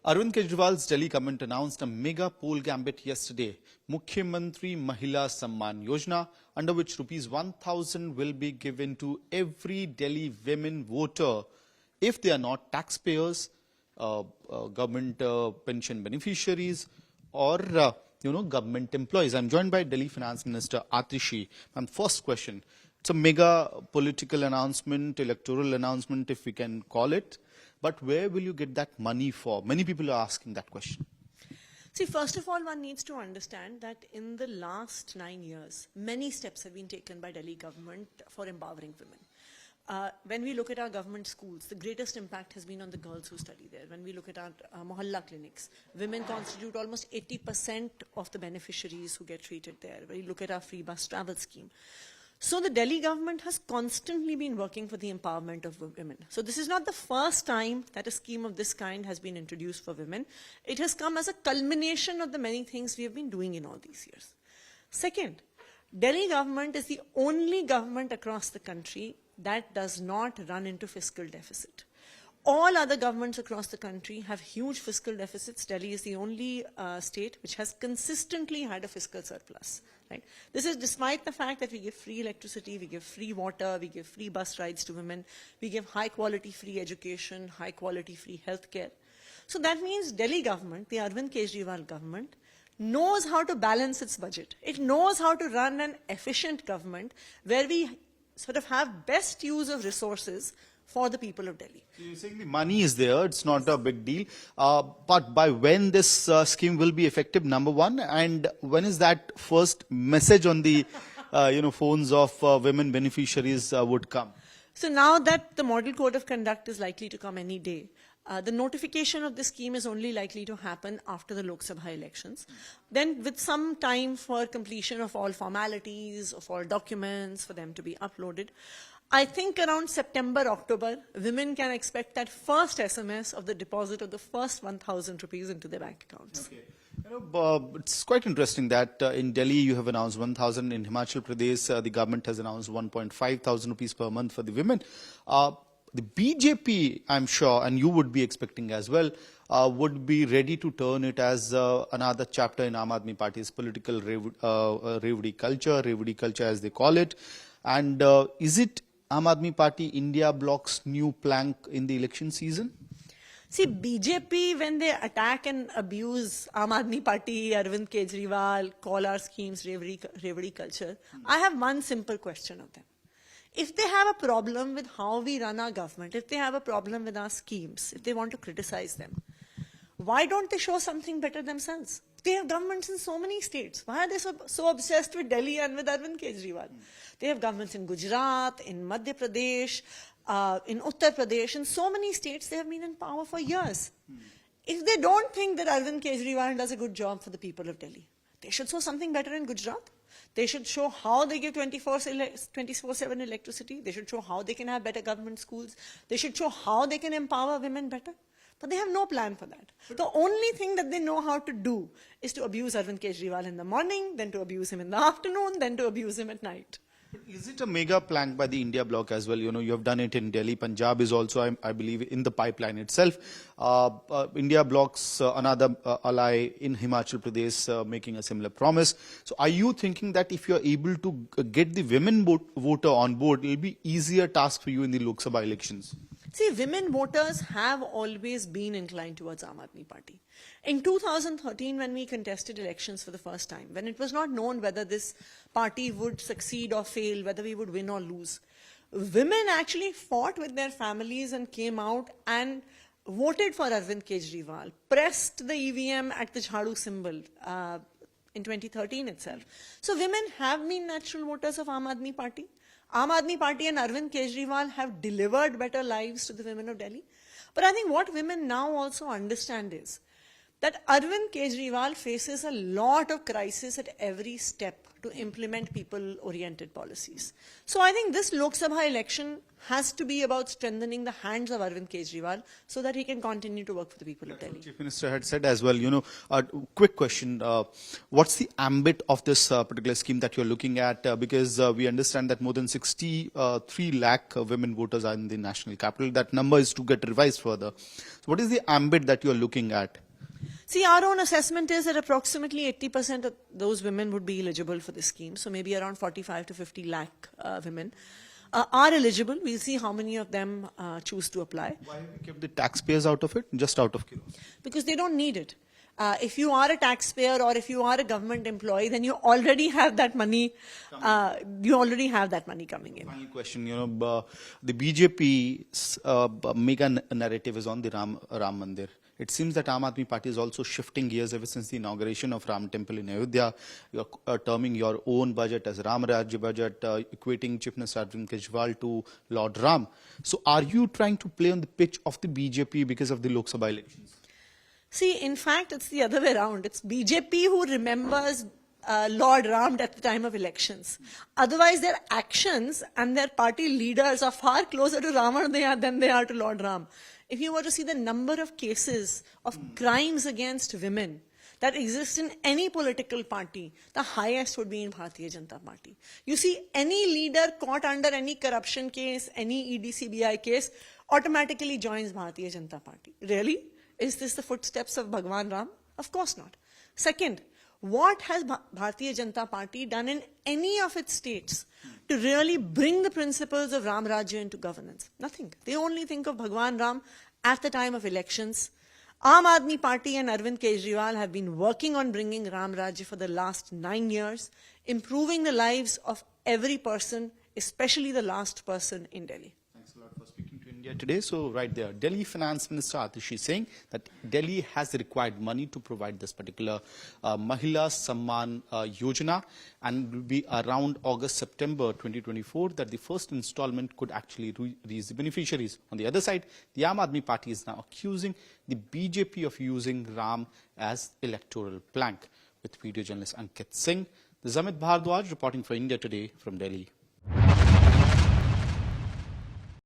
Arvind Kejriwal's Delhi government announced a mega poll gambit yesterday, Mukhyamantri Mahila Samman Yojana, under which rupees 1,000 will be given to every Delhi women voter if they are not taxpayers, government pension beneficiaries, or government employees. I'm joined by Delhi Finance Minister Atishi. And first question, it's a mega political announcement, electoral announcement, if we can call it. But where will you get that money for? Many people are asking that question. See, first of all, one needs to understand that in the last 9 years, many steps have been taken by Delhi government for empowering women. When we look at our government schools, the greatest impact has been on the girls who study there. When we look at our Mohalla clinics, women constitute almost 80% of the beneficiaries who get treated there. When we look at our free bus travel scheme. So the Delhi government has constantly been working for the empowerment of women. So this is not the first time that a scheme of this kind has been introduced for women. It has come as a culmination of the many things we have been doing in all these years. Second, Delhi government is the only government across the country that does not run into fiscal deficit. All other governments across the country have huge fiscal deficits. Delhi is the only state which has consistently had a fiscal surplus. Right? This is despite the fact that we give free electricity, we give free water, we give free bus rides to women, we give high quality free education, high quality free healthcare. So that means Delhi government, the Arvind Kejriwal government, knows how to balance its budget. It knows how to run an efficient government where we sort of have best use of resources for the people of Delhi. So you're saying the money is there, it's not a big deal. But by when this scheme will be effective, number one, and when is that first message on the phones of women beneficiaries would come? So now that the model code of conduct is likely to come any day, the notification of this scheme is only likely to happen after the Lok Sabha elections. Then with some time for completion of all formalities, of all documents, for them to be uploaded, I think around September, October, women can expect that first SMS of the deposit of the first 1,000 rupees into their bank accounts. Okay. It's quite interesting that in Delhi you have announced 1,000, in Himachal Pradesh the government has announced 1.5 thousand rupees per month for the women. The BJP, I'm sure, and you would be expecting as well, would be ready to turn it as another chapter in Aadmi Party's political Revdi culture as they call it. And is it Aadmi Party India Bloc's new plank in the election season? See, BJP, when they attack and abuse Aadmi Party, Arvind Kejriwal, call our schemes Revdi culture, I have one simple question of them. If they have a problem with how we run our government, if they have a problem with our schemes, if they want to criticize them, why don't they show something better themselves? They have governments in so many states. Why are they so obsessed with Delhi and with Arvind Kejriwal? They have governments in Gujarat, in Madhya Pradesh, in Uttar Pradesh, in so many states. They have been in power for years. If they don't think that Arvind Kejriwal does a good job for the people of Delhi, they should show something better in Gujarat. They should show how they give 24/7 electricity. They should show how they can have better government schools. They should show how they can empower women better. But they have no plan for that. The only thing that they know how to do is to abuse Arvind Kejriwal in the morning, then to abuse him in the afternoon, then to abuse him at night. But is it a mega plank by the India bloc as well? You have done it in Delhi. Punjab is also, I believe, in the pipeline itself. India bloc's another ally in Himachal Pradesh making a similar promise. So are you thinking that if you're able to get the women voter on board, it will be easier task for you in the Lok Sabha elections? See, women voters have always been inclined towards Aadmi Party. In 2013, when we contested elections for the first time, when it was not known whether this party would succeed or fail, whether we would win or lose, women actually fought with their families and came out and voted for Arvind Kejriwal, pressed the EVM at the Jhadu symbol in 2013 itself. So women have been natural voters of Aadmi Party. Aadmi Party and Arvind Kejriwal have delivered better lives to the women of Delhi. But I think what women now also understand is that Arvind Kejriwal faces a lot of crisis at every step to implement people-oriented policies. So I think this Lok Sabha election has to be about strengthening the hands of Arvind Kejriwal so that he can continue to work for the people of Delhi. Chief Minister had said as well, quick question, what's the ambit of this particular scheme that you're looking at? Because we understand that more than 63 lakh women voters are in the national capital. That number is to get revised further. So what is the ambit that you're looking at? See, our own assessment is that approximately 80% of those women would be eligible for this scheme. So maybe around 45 to 50 lakh women are eligible. We'll see how many of them choose to apply. Why have you kept the taxpayers out of it, just out of curiosity? Because they don't need it. If you are a taxpayer or if you are a government employee, then you already have that money. You already have that money coming in. Final question, the BJP's mega narrative is on the Ram Mandir. It seems that Aam Aadmi Party is also shifting gears ever since the inauguration of Ram Temple in Ayodhya. You're terming your own budget as Ram Rajya budget, equating Chief Minister Arvind Kejriwal to Lord Ram. So are you trying to play on the pitch of the BJP because of the Lok Sabha elections? See, in fact, it's the other way around. It's BJP who remembers Lord Ram at the time of elections. Otherwise, their actions and their party leaders are far closer to Rama than they are to Lord Ram. If you were to see the number of cases of crimes against women that exist in any political party, the highest would be in Bharatiya Janata Party. You see, any leader caught under any corruption case, any ED-CBI case, automatically joins Bharatiya Janata Party. Really? Is this the footsteps of Bhagwan Ram? Of course not. Second, what has Bharatiya Janata Party done in any of its states to really bring the principles of Ram Rajya into governance? Nothing. They only think of Bhagwan Ram at the time of elections. Aam Aadmi Party and Arvind Kejriwal have been working on bringing Ram Rajya for the last 9 years, improving the lives of every person, especially the last person in Delhi. Thanks a lot for speaking to India today. So right there, Delhi Finance Minister Atishi saying that Delhi has the required money to provide this particular Mahila Samman Yojana, and it will be around August-September 2024 that the first installment could actually reach the beneficiaries. On the other side, the Aam Aadmi Party is now accusing the BJP of using Ram as electoral plank. With video journalist Ankit Singh, this is Amit Bharadwaj reporting for India Today from Delhi.